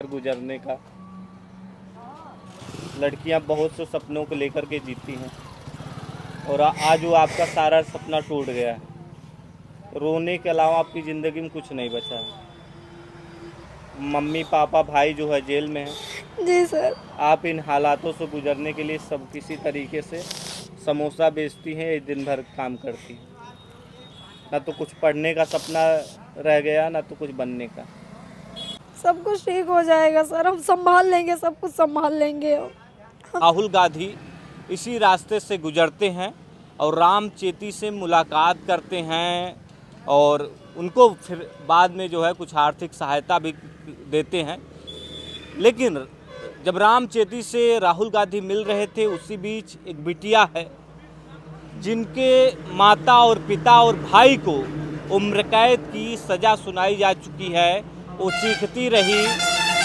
गुजरने का। लड़कियां बहुत से सपनों को लेकर के जीती हैं और आज वो आपका सारा सपना टूट गया है। रोने के अलावा आपकी ज़िंदगी में कुछ नहीं बचा है। मम्मी पापा भाई जो है जेल में है। जी सर। आप इन हालातों से गुजरने के लिए सब किसी तरीके से समोसा बेचती हैं, एक दिन भर काम करती हैं। ना तो कुछ पढ़ने का सपना रह गया, ना तो कुछ बनने का। सब कुछ ठीक हो जाएगा सर, हम संभाल लेंगे, सब कुछ संभाल लेंगे। राहुल गांधी इसी रास्ते से गुजरते हैं और राम चेती से मुलाकात करते हैं और उनको फिर बाद में जो है कुछ आर्थिक सहायता भी देते हैं। लेकिन जब राम चेती से राहुल गांधी मिल रहे थे, उसी बीच एक बिटिया है जिनके माता और पिता और भाई को उम्र कैद की सज़ा सुनाई जा चुकी है। वो चीखती रही,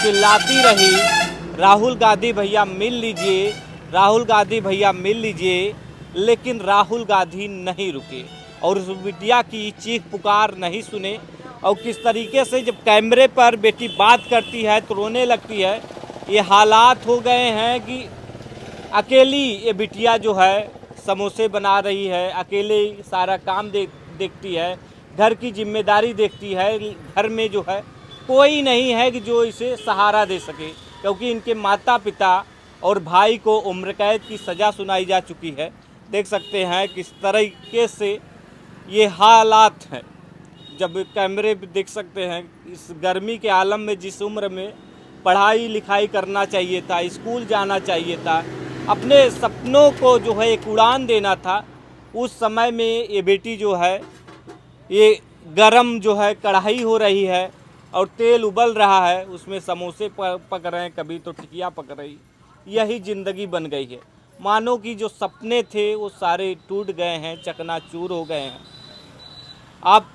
चिल्लाती रही, राहुल गांधी भैया मिल लीजिए, राहुल गांधी भैया मिल लीजिए। लेकिन राहुल गांधी नहीं रुके और उस बिटिया की चीख पुकार नहीं सुने। और किस तरीके से जब कैमरे पर बेटी बात करती है तो रोने लगती है। ये हालात हो गए हैं कि अकेली ये बिटिया जो है समोसे बना रही है, अकेले सारा काम देखती है, घर की जिम्मेदारी देखती है। घर में जो है कोई नहीं है कि जो इसे सहारा दे सके, क्योंकि इनके माता पिता और भाई को उम्र कैद की सज़ा सुनाई जा चुकी है। देख सकते हैं किस तरीके से ये हालात हैं। जब कैमरे पे देख सकते हैं इस गर्मी के आलम में, जिस उम्र में पढ़ाई लिखाई करना चाहिए था, स्कूल जाना चाहिए था, अपने सपनों को जो है एक उड़ान देना था, उस समय में ये बेटी जो है ये गरम जो है कढ़ाई हो रही है और तेल उबल रहा है, उसमें समोसे पक रहे हैं, कभी तो टिकिया पक रही। यही ज़िंदगी बन गई है। मानो कि जो सपने थे वो सारे टूट गए हैं, चकनाचूर हो गए हैं। आप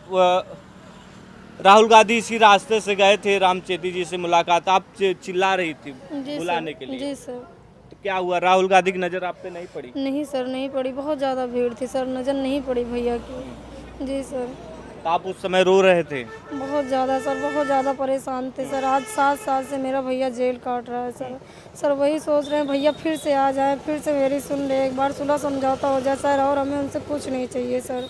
राहुल गांधी इसी रास्ते से गए थे, राम चेती जी से मुलाकात, आप चिल्ला रही थी बुलाने के लिए। जी सर। तो क्या हुआ, राहुल गांधी की नज़र आप पे नहीं पड़ी? नहीं सर, नहीं पड़ी, बहुत ज़्यादा भीड़ थी सर, नज़र नहीं पड़ी भैया की। जी सर। तो आप उस समय रो रहे थे? बहुत ज़्यादा सर, बहुत ज़्यादा परेशान थे सर। आज 7 साल से मेरा भैया जेल काट रहा है सर। सर वही सोच रहे हैं भैया फिर से आ जाए, फिर से मेरी सुन ले, एक बार सुलह समझौता हो जाए सर। और हमें उनसे कुछ नहीं चाहिए सर,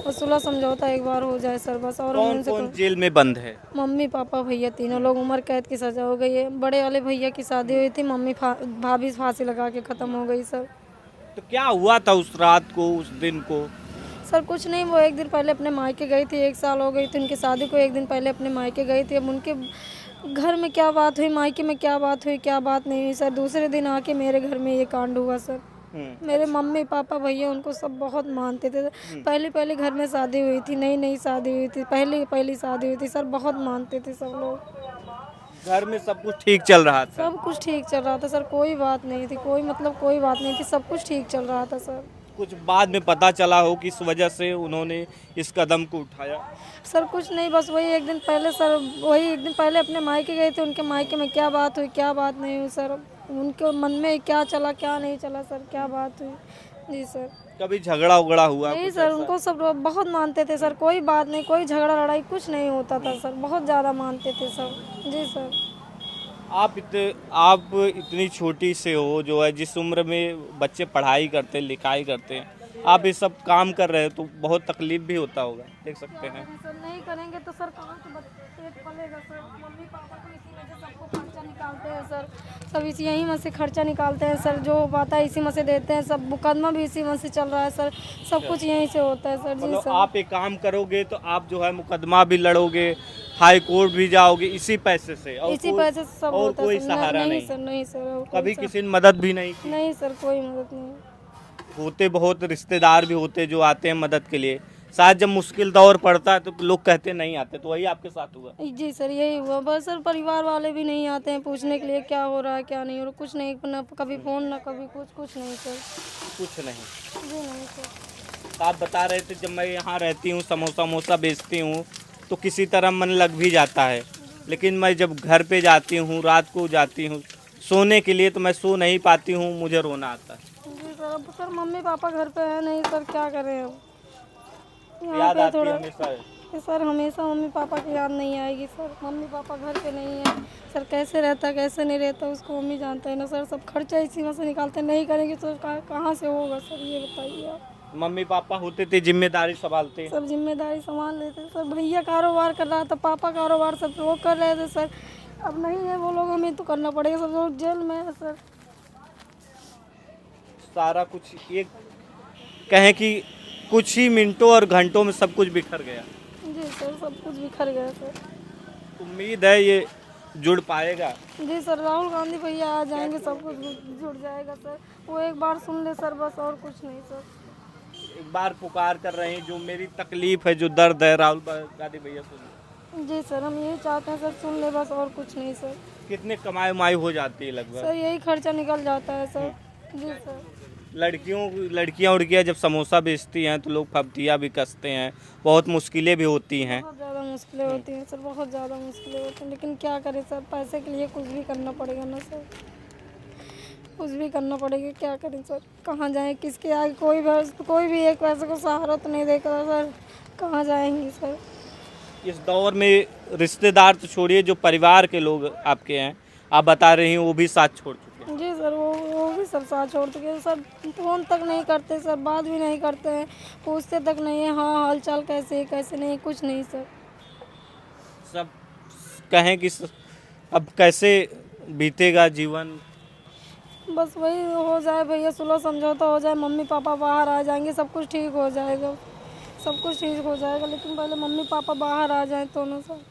और सुलह समझौता एक बार हो जाए सर बस। और कौन कौन जेल में बंद है? मम्मी पापा भैया तीनों लोग उम्र कैद की सज़ा हो गई है। बड़े वाले भैया की शादी हुई थी, मम्मी भाभी फांसी लगा के ख़त्म हो गई सर। तो क्या हुआ था उस रात को, उस दिन को? सर कुछ नहीं, वो एक दिन पहले अपने मायके गई थी, 1 साल हो गई थी उनकी शादी को, एक दिन पहले अपने मायके गई थी। अब उनके घर में क्या बात हुई, मायके में क्या बात हुई, क्या बात नहीं हुई सर, दूसरे दिन आके मेरे घर में ये कांड हुआ सर। मेरे मम्मी पापा भैया उनको सब बहुत मानते थे। पहले घर में शादी हुई थी, नई शादी हुई थी, पहली शादी हुई थी सर, बहुत मानते थे सब लोग। घर में सब कुछ ठीक चल रहा था? सब कुछ ठीक चल रहा था सर, कोई बात नहीं थी, कोई बात नहीं थी, सब कुछ ठीक चल रहा था सर। कुछ बाद में पता चला हो कि इस वजह से उन्होंने इस कदम को उठाया? सर कुछ नहीं, बस वही एक दिन पहले सर, वही एक दिन पहले अपने मायके गए थे, उनके मायके में क्या बात हुई, क्या बात नहीं हुई सर, उनके मन में क्या चला क्या नहीं चला सर, क्या बात हुई। जी सर। कभी झगड़ा उगड़ा हुआ? नहीं सर, उनको सब लोग बहुत मानते थे सर, कोई बात नहीं, कोई झगड़ा लड़ाई कुछ नहीं होता था सर, बहुत ज़्यादा मानते थे सर। जी सर। आप इतनी छोटी से हो, जो है जिस उम्र में बच्चे पढ़ाई करते हैं, लिखाई करते हैं, आप ये सब काम कर रहे हो तो बहुत तकलीफ भी होता होगा, देख सकते हैं। सर नहीं करेंगे तो सर कहाँ से पेट पलेगा सर। मम्मी पापा तो इसी में से सबको खर्चा निकालते हैं सर, सब इसी यहीं में से खर्चा निकालते हैं सर, जो पाता है इसी में से देते हैं सब, मुकदमा भी इसी में से चल रहा है सर, सब कुछ यहीं से होता है सर। जी सर। आप एक काम करोगे तो आप जो है मुकदमा भी लड़ोगे, हाई कोर्ट भी जाओगे इसी पैसे से, और इसी पैसे से सब और होता है कोई सर। सहारा नहीं सर, नहीं सर, कभी किसी ने मदद भी नहीं की? नहीं सर, कोई मदद नहीं। होते बहुत रिश्तेदार भी होते जो आते हैं मदद के लिए, शायद जब मुश्किल दौर पड़ता है तो लोग कहते नहीं आते, तो वही आपके साथ हुआ? जी सर, यही हुआ बस सर। परिवार वाले भी नहीं आते हैं पूछने के लिए क्या हो रहा है क्या नहीं हो रहा, कुछ नहीं, ना कभी फ़ोन ना कभी कुछ नहीं सर। कुछ नहीं? जी नहीं सर। आप बता रहे थे जब मैं यहाँ रहती हूँ, समोसा बेचती हूँ, तो किसी तरह मन लग भी जाता है। लेकिन मैं जब घर पे जाती हूँ, रात को जाती हूँ सोने के लिए, तो मैं सो नहीं पाती हूँ, मुझे रोना आता है। जी सर। अब सर मम्मी पापा घर पे है नहीं सर, क्या करें अब। याद आती है हमेशा? कि सर हमेशा मम्मी पापा की याद नहीं आएगी सर। मम्मी पापा घर पे नहीं है सर, कैसे रहता कैसे नहीं रहता उसको मम्मी जानते हैं ना सर। सब खर्चा इसी में से निकालते, नहीं करेंगे तो कहाँ से होगा सर, ये बताइए आप। मम्मी पापा होते थे जिम्मेदारी संभालते? सब जिम्मेदारी संभाल लेते सर। भैया कारोबार कर रहा था, पापा कारोबार सब लोग कर रहे थे सर। अब नहीं है वो लोग, हमें तो करना पड़ेगा। सब लोग जेल में है सर। सारा कुछ एक कहें कि कुछ ही मिनटों और घंटों में सब कुछ बिखर गया। जी सर, सब कुछ बिखर गया सर। उम्मीद है ये जुड़ पाएगा? जी सर, राहुल गांधी भैया आ जाएंगे, सब कुछ जुड़ जाएगा सर। वो एक बार सुन ले सर, बस और कुछ नहीं सर। एक बार पुकार कर रहे हैं, जो मेरी तकलीफ है, जो दर्द है, राहुल गांधी भैया सुन। जी सर, हम यही चाहते हैं सर, सुन ले बस, और कुछ नहीं सर। कितने कमाई उमाई हो जाती है लगभग? सर यही खर्चा निकल जाता है सर। जी सर। लड़कियां जब समोसा बेचती हैं तो लोग फब्तियाँ भी कसते हैं, बहुत मुश्किलें भी होती हैं। बहुत ज़्यादा मुश्किलें होती हैं सर, बहुत ज़्यादा मुश्किलें होती हैं, लेकिन क्या करें सर, पैसे के लिए कुछ भी करना पड़ेगा ना सर। कुछ भी करना पड़ेगा, क्या करें सर। कहाँ जाएं, किसके आगे, कोई भी एक पैसे को सहारा तो नहीं देगा सर। कहाँ जाएंगे सर। इस दौर में रिश्तेदार तो छोड़िए, जो परिवार के लोग आपके हैं, आप बता रही हैं, वो भी साथ छोड़ चुके हैं। जी सर, वो भी सब साथ छोड़ चुके हैं सर। फ़ोन तक नहीं करते सर, बात भी नहीं करते हैं, पूछते तक नहीं है हाँ हाल चाल कैसे कैसे, नहीं कुछ नहीं सर। सब कहें कि अब कैसे बीतेगा जीवन? बस वही हो जाए भैया, सुलह समझौता हो जाए, मम्मी पापा बाहर आ जाएंगे, सब कुछ ठीक हो जाएगा। सब कुछ ठीक हो जाएगा, लेकिन पहले मम्मी पापा बाहर आ जाएं तो ना सर।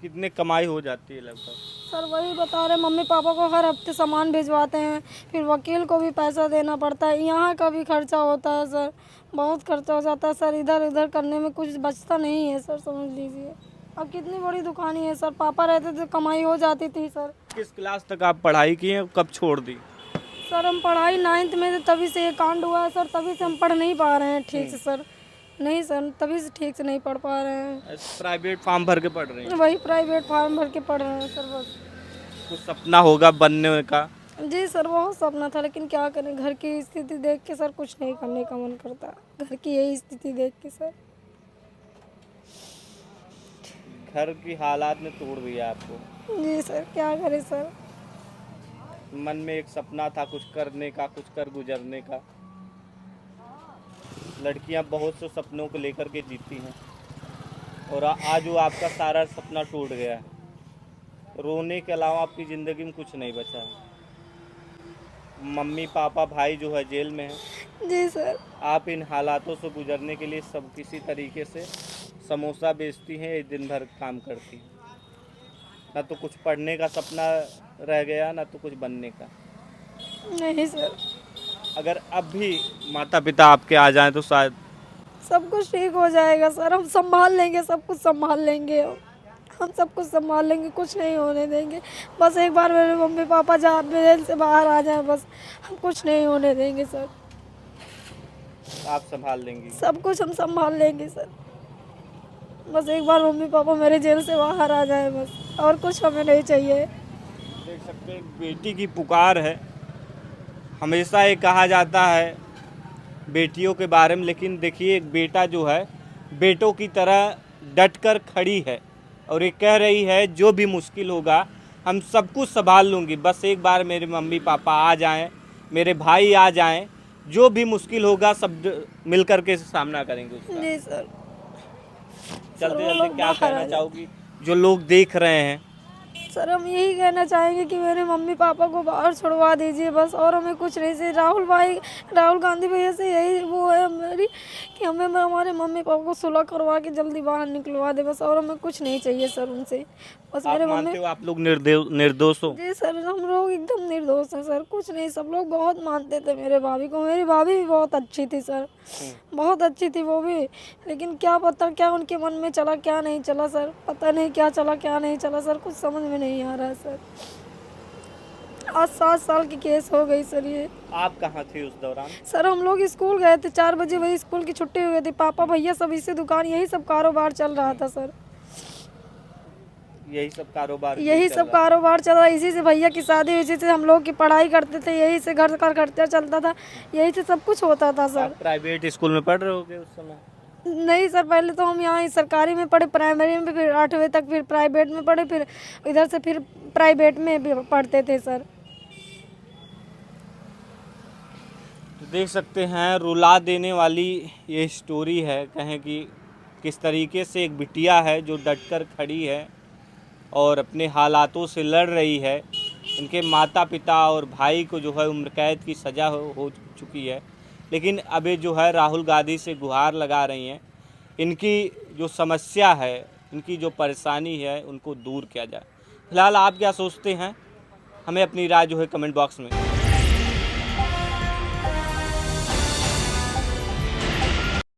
कितने कमाई हो जाती है लगभग? सर वही बता रहे, मम्मी पापा को हर हफ्ते सामान भिजवाते हैं, फिर वकील को भी पैसा देना पड़ता है, यहाँ का भी खर्चा होता है सर। बहुत खर्चा हो जाता है सर, इधर उधर करने में कुछ बचता नहीं है सर, समझ लीजिए। अब कितनी बड़ी दुकान है सर, पापा रहते थे कमाई हो जाती थी सर। किस क्लास तक आप पढ़ाई की हैं, कब छोड़ दी? सर हम पढ़ाई 9th में थे, तभी से ये कांड हुआ है सर, तभी से हम पढ़ नहीं पा रहे हैं ठीक से सर। नहीं सर, तभी से ठीक से नहीं पढ़ पा रहे हैं। प्राइवेट फॉर्म भर के पढ़ रही हैं? वही प्राइवेट फॉर्म भर के पढ़ रहे हैं सर बस। कुछ सपना होगा बनने का? जी सर, बहुत सपना था, लेकिन क्या करें, घर की स्थिति देख के सर कुछ नहीं करने का मन करता। घर की यही स्थिति देख के सर। घर की हालात ने तोड़ दिया आपको? जी सर, क्या करें सर। मन में एक सपना था कुछ करने का, कुछ कर गुजरने का। लड़कियां बहुत से सपनों को लेकर के जीती हैं, और आज वो आपका सारा सपना टूट गया है। रोने के अलावा आपकी ज़िंदगी में कुछ नहीं बचा है। मम्मी पापा भाई जो है जेल में है। जी सर। आप इन हालातों से गुजरने के लिए सब किसी तरीके से समोसा बेचती हैं, एक दिन भर काम करती हैं। ना तो कुछ पढ़ने का सपना रह गया, ना तो कुछ बनने का। नहीं सर। अगर अब भी माता पिता आपके आ जाएं तो शायद सब कुछ ठीक हो जाएगा सर, हम संभाल लेंगे, सब कुछ संभाल लेंगे। हम सब कुछ संभाल लेंगे, कुछ नहीं होने देंगे। बस एक बार मेरे मम्मी पापा जेल से बाहर आ जाएं, बस हम कुछ नहीं होने देंगे सर। आप संभाल लेंगी? सब कुछ हम संभाल लेंगे सर। बस एक बार मम्मी पापा मेरे जेल से बाहर आ जाए, बस और कुछ हमें नहीं चाहिए। देख सकते हैं, बेटी की पुकार है। हमेशा ये कहा जाता है बेटियों के बारे में, लेकिन देखिए एक बेटा जो है बेटों की तरह डटकर खड़ी है, और ये कह रही है जो भी मुश्किल होगा हम सब कुछ संभाल लूँगी, बस एक बार मेरे मम्मी पापा आ जाएं, मेरे भाई आ जाएं, जो भी मुश्किल होगा सब मिल कर के सामना करेंगे उसका। जी सर। चलते चलते क्या कहना चाहोगी जो लोग देख रहे हैं? सर हम यही कहना चाहेंगे कि मेरे मम्मी पापा को बाहर छुड़वा दीजिए बस, और हमें कुछ नहीं चाहिए। राहुल गांधी भैया से यही वो है मेरी कि हमें हमारे मम्मी पापा को सुलह करवा के जल्दी बाहर निकलवा दे बस, और हमें कुछ नहीं चाहिए सर उनसे। बस मेरे मानते हो आप लोग निर्दोष हो? जी सर, हम लोग एकदम निर्दोष हैं सर, कुछ नहीं। सब लोग बहुत मानते थे मेरे भाभी को, मेरी भाभी भी बहुत अच्छी थी सर, बहुत अच्छी थी वो भी, लेकिन क्या पता क्या उनके मन में चला क्या नहीं चला सर, पता नहीं क्या चला क्या नहीं चला सर, कुछ समझ में नहीं आ रहा है सर। आज 7 साल की केस हो गई सर ये। आप कहाँ थे उस दौरान? सर हम लोग स्कूल गए थे, 4 बजे वही स्कूल की छुट्टी हुई थी। पापा भैया सब इसी दुकान, यही सब कारोबार चल रहा था सर। यही सब कारोबार चल रहा, इसी से भैया की शादी, इसी से हम लोग की पढ़ाई करते थे, यही से घर का खर्चा चलता था, यही से सब कुछ होता था सर। प्राइवेट स्कूल में पढ़ रहे होगे उस समय? नहीं सर, पहले तो हम यहाँ सरकारी में पढ़े, प्राइमरी में, फिर 8वीं तक फिर प्राइवेट में पढ़े, फिर इधर से फिर प्राइवेट में भी पढ़ते थे सर। तो देख सकते हैं, रुला देने वाली ये स्टोरी है। कहें कि किस तरीके से एक बिटिया है जो डटकर खड़ी है और अपने हालातों से लड़ रही है। इनके माता पिता और भाई को जो है उम्र कैद की सज़ा हो चुकी है, लेकिन अब ये जो है राहुल गांधी से गुहार लगा रही हैं इनकी जो समस्या है, इनकी जो परेशानी है, उनको दूर किया जाए। फिलहाल आप क्या सोचते हैं, हमें अपनी राय जो है कमेंट बॉक्स में